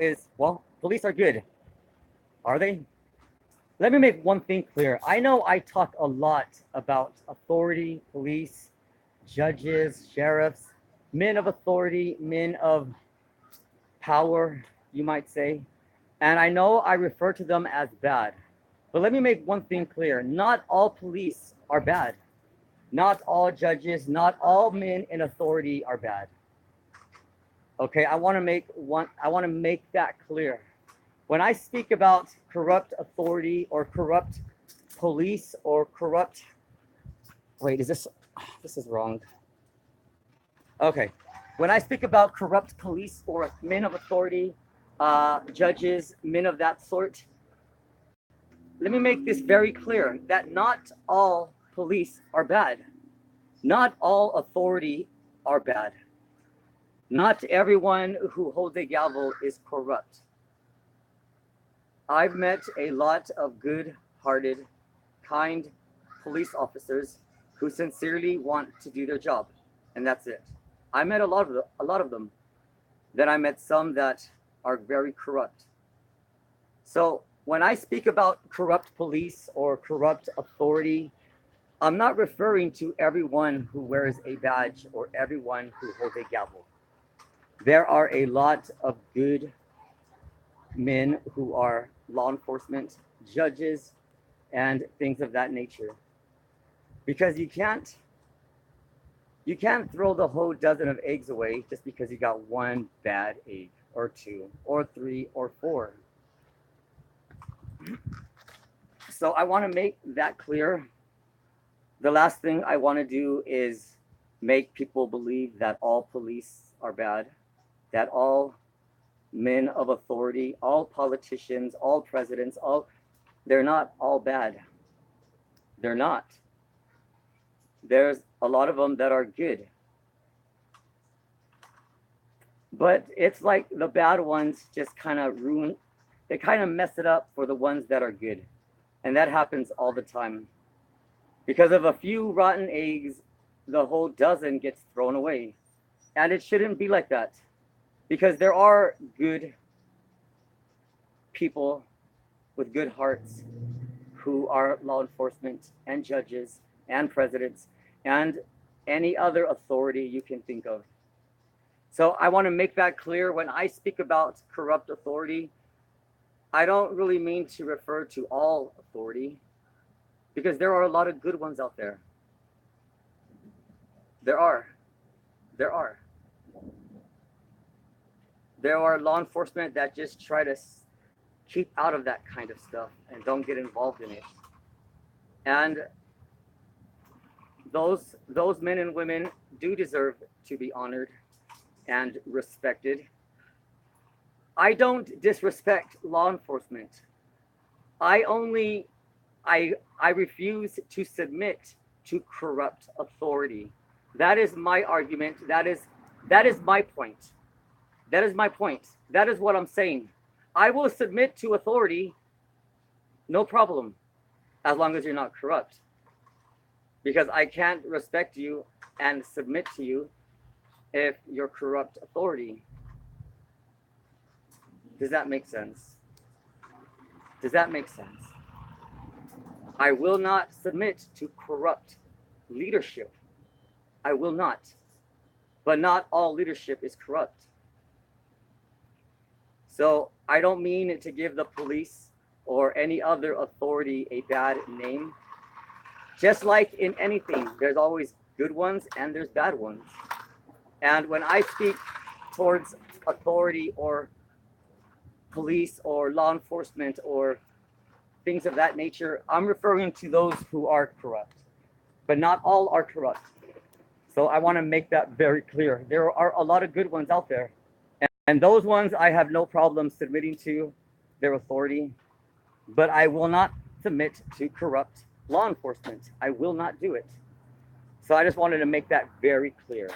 is, well, police are good. Are they? Let me make one thing clear. I know I talk a lot about authority, police, judges, sheriffs, men of authority, men of power, you might say. And I know I refer to them as bad. But let me make one thing clear. Not all police are bad. Not all judges, not all men in authority are bad. Okay, I want to make that clear. When I speak about corrupt authority or corrupt police or corrupt, wait, this is wrong. Okay. When I speak about corrupt police or men of authority, judges, men of that sort, let me make this very clear that not all police are bad. Not all authority are bad. Not everyone who holds a gavel is corrupt. I've met a lot of good hearted, kind police officers who sincerely want to do their job, and that's it. I met a lot of them. Then I met some that are very corrupt. So when I speak about corrupt police or corrupt authority, I'm not referring to everyone who wears a badge or everyone who holds a gavel. There are a lot of good men who are law enforcement, judges, and things of that nature. Because you can't throw the whole dozen of eggs away just because you got one bad egg or two or three or four. So I want to make that clear. The last thing I want to do is make people believe that all police are bad, that all men of authority, all politicians, all presidents, all they're not all bad. They're not. There's a lot of them that are good. But it's like the bad ones just kind of ruin, they kind of mess it up for the ones that are good. And that happens all the time. Because of a few rotten eggs, the whole dozen gets thrown away. And it shouldn't be like that. Because there are good people with good hearts who are law enforcement and judges and presidents and any other authority you can think of. So I want to make that clear. When I speak about corrupt authority, I don't really mean to refer to all authority because there are a lot of good ones out there. There are. There are. There are law enforcement that just try to keep out of that kind of stuff and don't get involved in it. And those men and women do deserve to be honored and respected. I don't disrespect law enforcement. I only I refuse to submit to corrupt authority. That is my argument. That is my point. That is my point. That is what I'm saying. I will submit to authority, no problem, as long as you're not corrupt. Because I can't respect you and submit to you if you're corrupt authority. Does that make sense? Does that make sense? I will not submit to corrupt leadership. I will not. But not all leadership is corrupt. So I don't mean to give the police or any other authority a bad name. Just like in anything, there's always good ones and there's bad ones. And when I speak towards authority or police or law enforcement or things of that nature, I'm referring to those who are corrupt. But not all are corrupt. So I want to make that very clear. There are a lot of good ones out there. And those ones I have no problem submitting to their authority. But I will not submit to corrupt law enforcement. I will not do it. So I just wanted to make that very clear.